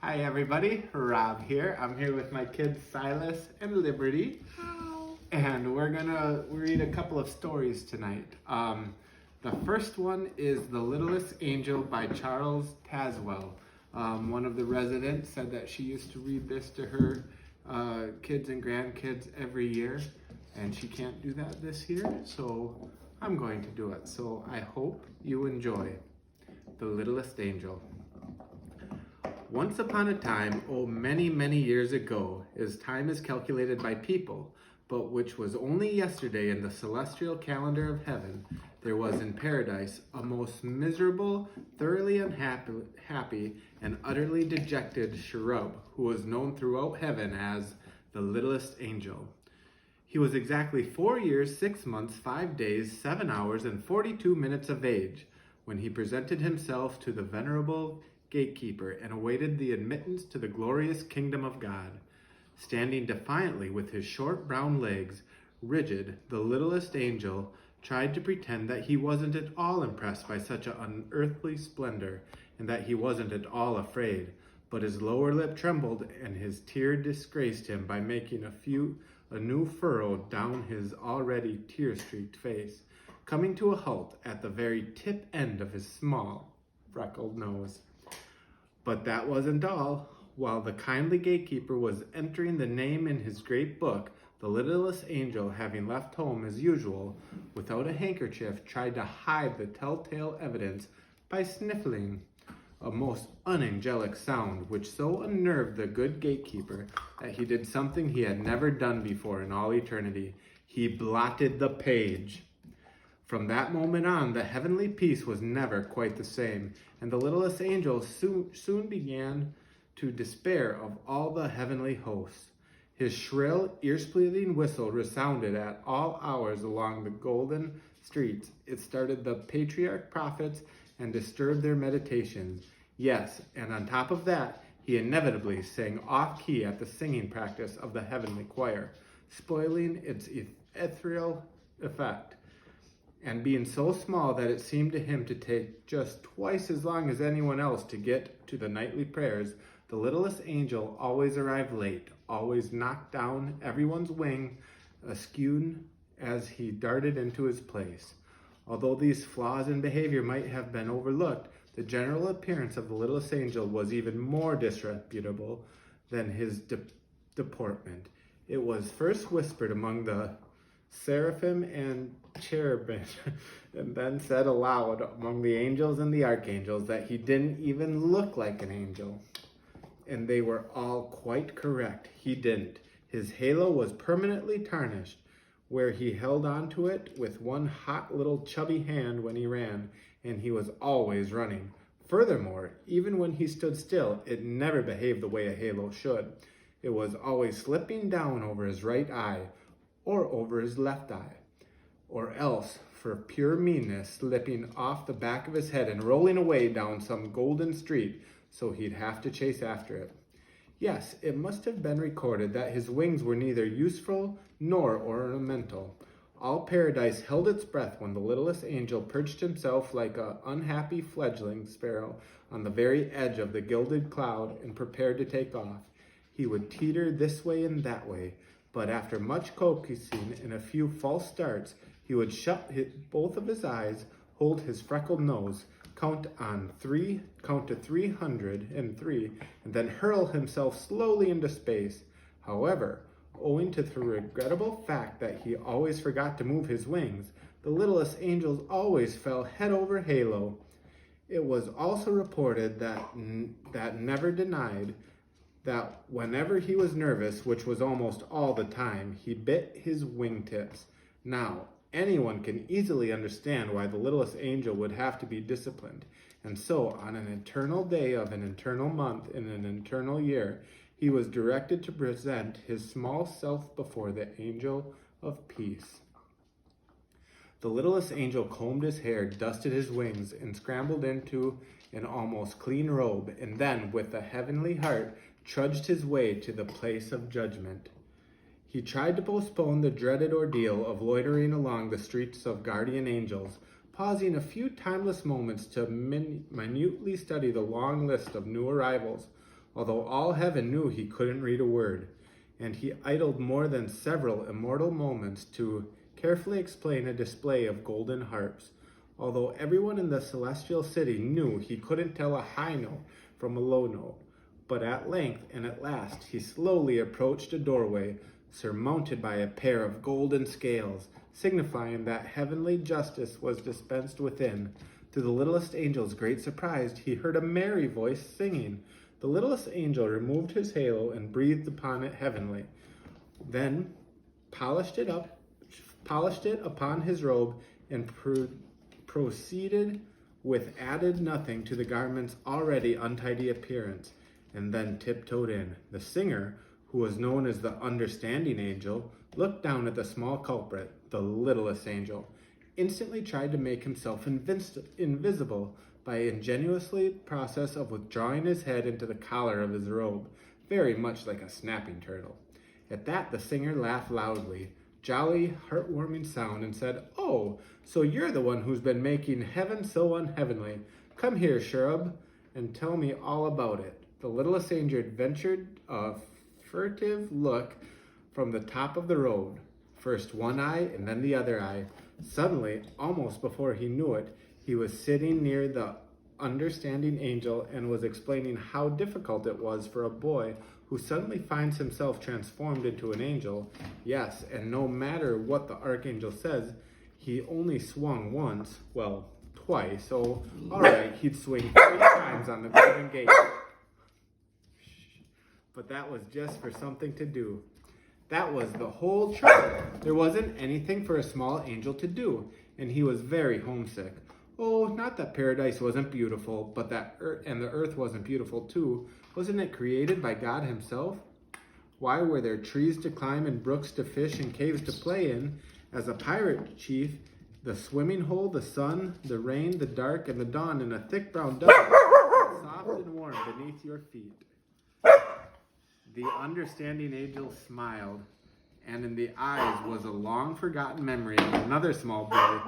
Hi everybody, Rob here. I'm here with my kids Silas and Liberty. Hi. And we're gonna read a couple of stories tonight. The first one is The Littlest Angel by Charles Tazwell. One of the residents said that she used to read this to her kids and grandkids every year, and she can't do that this year, so I'm going to do it. So I hope you enjoy The Littlest Angel. Once upon a time, oh many, many years ago, as time is calculated by people, but which was only yesterday in the celestial calendar of heaven, there was in paradise a most miserable, thoroughly unhappy, and utterly dejected cherub, who was known throughout heaven as the littlest angel. He was exactly 4 years, 6 months, 5 days, 7 hours, and 42 minutes of age, when he presented himself to the venerable gatekeeper and awaited the admittance to the glorious kingdom of God. Standing defiantly with his short brown legs rigid, the littlest angel tried to pretend that he wasn't at all impressed by such an unearthly splendor, and that he wasn't at all afraid, but his lower lip trembled, and his tear disgraced him by making a new furrow down his already tear-streaked face, coming to a halt at the very tip end of his small, freckled nose. But that wasn't all. While the kindly gatekeeper was entering the name in his great book, the littlest angel, having left home as usual, without a handkerchief, tried to hide the telltale evidence by sniffling, a most unangelic sound, which so unnerved the good gatekeeper that he did something he had never done before in all eternity. He blotted the page. From that moment on, the heavenly peace was never quite the same, and the littlest angel soon began to despair of all the heavenly hosts. His shrill, ear-splitting whistle resounded at all hours along the golden streets. It started the patriarch prophets and disturbed their meditations. Yes, and on top of that, he inevitably sang off-key at the singing practice of the heavenly choir, spoiling its ethereal effect. And being so small that it seemed to him to take just twice as long as anyone else to get to the nightly prayers, the littlest angel always arrived late, always knocked down everyone's wing askew as he darted into his place. Although these flaws in behavior might have been overlooked, the general appearance of the littlest angel was even more disreputable than his deportment. It was first whispered among the seraphim and cherubim, and then said aloud among the angels and the archangels that he didn't even look like an angel. And they were all quite correct. He didn't. His halo was permanently tarnished, where he held onto it with one hot little chubby hand when he ran, and he was always running. Furthermore, even when he stood still, it never behaved the way a halo should. It was always slipping down over his right eye, or over his left eye, or else, for pure meanness, slipping off the back of his head and rolling away down some golden street, so he'd have to chase after it. Yes, it must have been recorded that his wings were neither useful nor ornamental. All paradise held its breath when the littlest angel perched himself like an unhappy fledgling sparrow on the very edge of the gilded cloud and prepared to take off. He would teeter this way and that way, but after much coaxing and a few false starts, he would shut both of his eyes, hold his freckled nose, count to 303, and then hurl himself slowly into space. However, owing to the regrettable fact that he always forgot to move his wings, the littlest angel always fell head over halo. It was also reported that never denied that whenever he was nervous, which was almost all the time, he bit his wingtips. Now, anyone can easily understand why the littlest angel would have to be disciplined. And so, on an eternal day of an eternal month in an eternal year, he was directed to present his small self before the angel of peace. The littlest angel combed his hair, dusted his wings, and scrambled into an almost clean robe, and then, with a heavenly heart, trudged his way to the place of judgment. He tried to postpone the dreaded ordeal of loitering along the streets of guardian angels, pausing a few timeless moments to minutely study the long list of new arrivals, although all heaven knew he couldn't read a word. And he idled more than several immortal moments to carefully explain a display of golden harps, although everyone in the celestial city knew he couldn't tell a high note from a low note. But at length and at last he slowly approached a doorway surmounted by a pair of golden scales, signifying that heavenly justice was dispensed within. To the littlest angel's great surprise, he heard a merry voice singing. The littlest angel removed his halo and breathed upon it heavenly, then polished it upon his robe, and proceeded with added nothing to the garment's already untidy appearance, and then tiptoed in. The singer, who was known as the understanding angel, looked down at the small culprit, the littlest angel, instantly tried to make himself invisible by ingeniously process of withdrawing his head into the collar of his robe, very much like a snapping turtle. At that the singer laughed loudly, jolly, heartwarming sound, and said, "Oh, so you're the one who's been making heaven so unheavenly. Come here, cherub, and tell me all about it." The littlest angel ventured a furtive look from the top of the robe, first one eye and then the other eye. Suddenly, almost before he knew it, he was sitting near the understanding angel and was explaining how difficult it was for a boy who suddenly finds himself transformed into an angel. Yes, and no matter what the archangel says, he only swung once, well, twice, so all right, he'd swing 3 times on the golden gate. But that was just for something to do. That was the whole trouble. There wasn't anything for a small angel to do, and he was very homesick. Oh, not that paradise wasn't beautiful, but that and the earth wasn't beautiful too. Wasn't it created by God himself? Why were there trees to climb and brooks to fish and caves to play in? As a pirate chief, the swimming hole, the sun, the rain, the dark, and the dawn, and a thick brown dove, soft and warm beneath your feet. The understanding angel smiled, and in the eyes was a long-forgotten memory of another small boy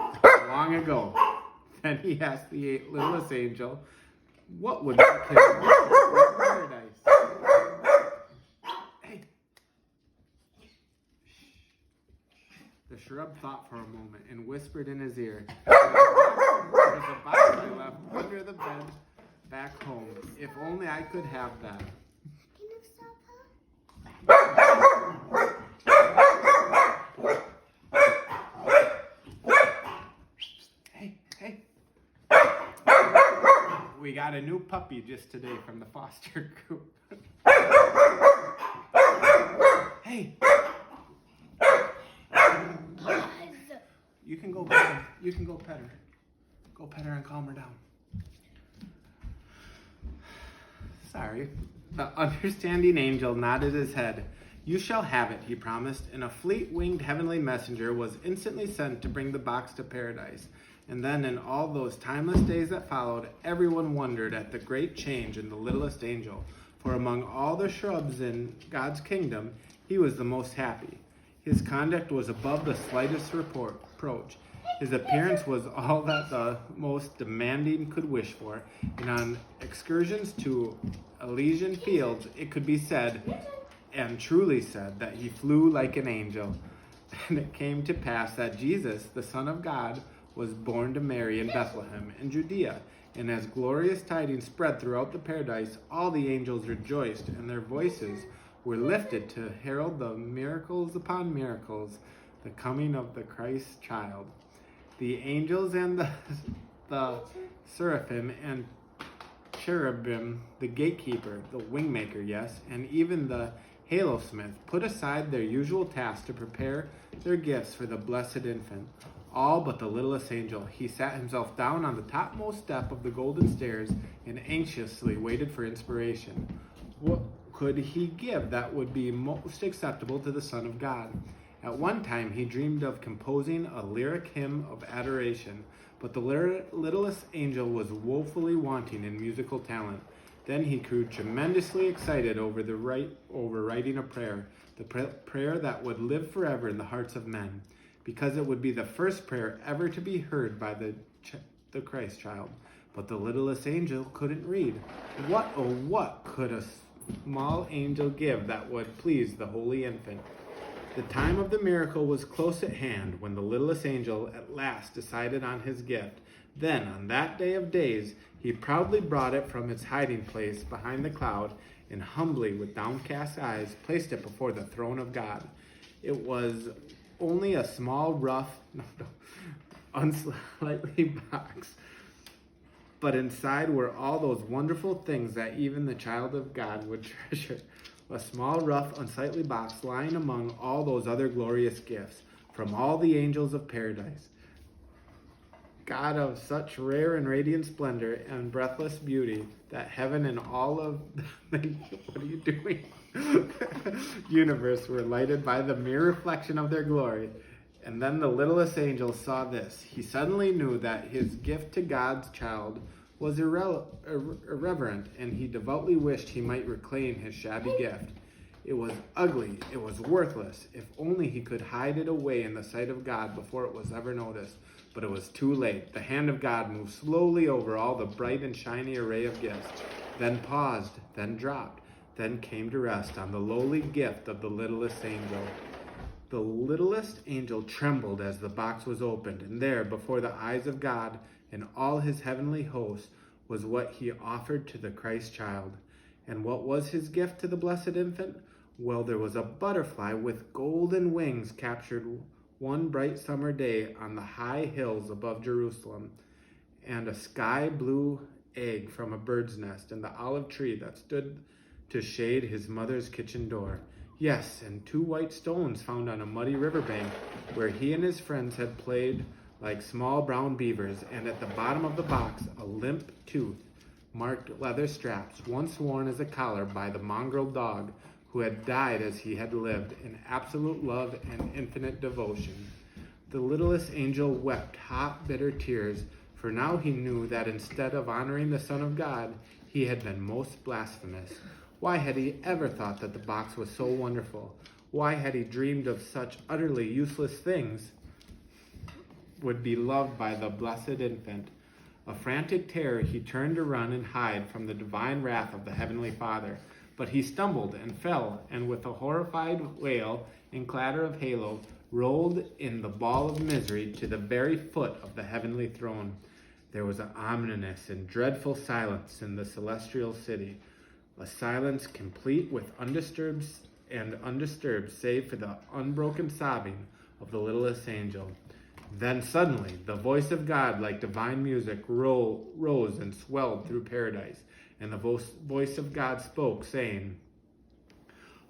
long ago. Then he asked the littlest angel, what would make him want paradise? Hey. The shrub thought for a moment and whispered in his ear, there's a box I left under the bed back home. If only I could have that. Hey. We got a new puppy just today from the foster group. Hey. You can go pet her. You can go pet her. Go pet her and calm her down. Sorry. The understanding angel nodded his head. You shall have it, he promised, and a fleet-winged heavenly messenger was instantly sent to bring the box to paradise. And then in all those timeless days that followed, everyone wondered at the great change in the littlest angel. For among all the shrubs in God's kingdom, he was the most happy. His conduct was above the slightest reproach. His appearance was all that the most demanding could wish for, and on excursions to Elysian fields, it could be said, and truly said, that he flew like an angel. And it came to pass that Jesus, the Son of God, was born to Mary in Bethlehem in Judea. And as glorious tidings spread throughout the paradise, all the angels rejoiced, and their voices were lifted to herald the miracles upon miracles, the coming of the Christ child. The angels and the seraphim and cherubim, the gatekeeper, the wingmaker, yes, and even the halosmith put aside their usual task to prepare their gifts for the blessed infant. All but the littlest angel. He sat himself down on the topmost step of the golden stairs and anxiously waited for inspiration. What could he give that would be most acceptable to the Son of God? At one time he dreamed of composing a lyric hymn of adoration, but the littlest angel was woefully wanting in musical talent. Then he grew tremendously excited over writing a prayer, the prayer that would live forever in the hearts of men, because it would be the first prayer ever to be heard by the Christ child. But the littlest angel couldn't read. What could a small angel give that would please the holy infant? The time of the miracle was close at hand when the littlest angel at last decided on his gift. Then, on that day of days, he proudly brought it from its hiding place behind the cloud and humbly, with downcast eyes, placed it before the throne of God. It was only a small, rough, unsightly box, but inside were all those wonderful things that even the child of God would treasure. A small, rough, unsightly box lying among all those other glorious gifts from all the angels of paradise. God of such rare and radiant splendor and breathless beauty that heaven and all of the what are you doing? Universe were lighted by the mere reflection of their glory. And then the littlest angel saw this. He suddenly knew that his gift to God's child was irreverent, and he devoutly wished he might reclaim his shabby gift. It was ugly, it was worthless. If only he could hide it away in the sight of God before it was ever noticed. But it was too late. The hand of God moved slowly over all the bright and shiny array of gifts, then paused, then dropped, then came to rest on the lowly gift of the littlest angel. The littlest angel trembled as the box was opened, and there, before the eyes of God and all his heavenly host, was what he offered to the Christ child. And what was his gift to the blessed infant? Well, there was a butterfly with golden wings captured one bright summer day on the high hills above Jerusalem, and a sky blue egg from a bird's nest in the olive tree that stood to shade his mother's kitchen door. Yes, and 2 white stones found on a muddy riverbank where he and his friends had played like small brown beavers, and at the bottom of the box a limp tooth marked leather straps, once worn as a collar by the mongrel dog who had died as he had lived, in absolute love and infinite devotion. The littlest angel wept hot, bitter tears, for now he knew that instead of honoring the Son of God, he had been most blasphemous. Why had he ever thought that the box was so wonderful? Why had he dreamed of such utterly useless things would be loved by the blessed infant? A frantic terror, he turned to run and hide from the divine wrath of the Heavenly Father. But he stumbled and fell, and with a horrified wail and clatter of halo, rolled in the ball of misery to the very foot of the heavenly throne. There was an ominous and dreadful silence in the celestial city, a silence complete with undisturbed save for the unbroken sobbing of the littlest angel. Then suddenly the voice of God, like divine music, rose and swelled through paradise, and the voice of God spoke, saying,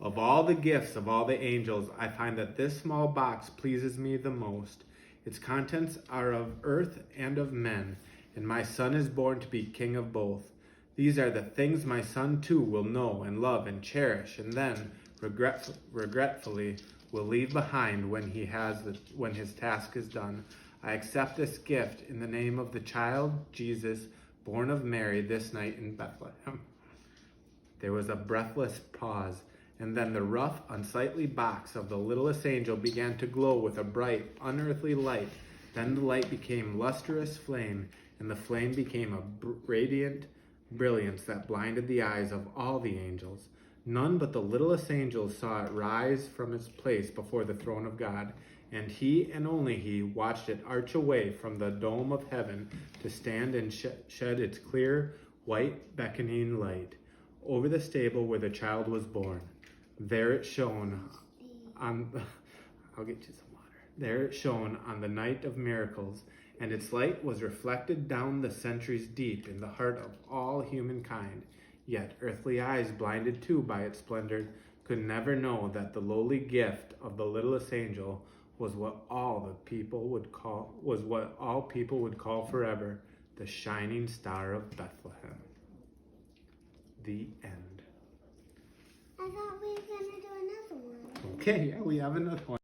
"Of all the gifts of all the angels, I find that this small box pleases me the most. Its contents are of earth and of men, and my son is born to be king of both. These are the things my son too will know and love and cherish, and then regretfully will leave behind when his task is done. I accept this gift in the name of the child Jesus, born of Mary this night in Bethlehem." There was a breathless pause, and then the rough, unsightly box of the littlest angel began to glow with a bright, unearthly light. Then the light became lustrous flame, and the flame became a radiant brilliance that blinded the eyes of all the angels. None but the littlest angel saw it rise from its place before the throne of God, and he and only he watched it arch away from the dome of heaven to stand and shed its clear, white, beckoning light over the stable where the child was born. There it shone on I'll get you some water. There it shone on the night of miracles, and its light was reflected down the centuries deep in the heart of all humankind. Yet earthly eyes, blinded too by its splendor, could never know that the lowly gift of the littlest angel was what all people would call forever the shining star of Bethlehem. The end. I thought we were going to do another one. Okay, yeah, we have another one.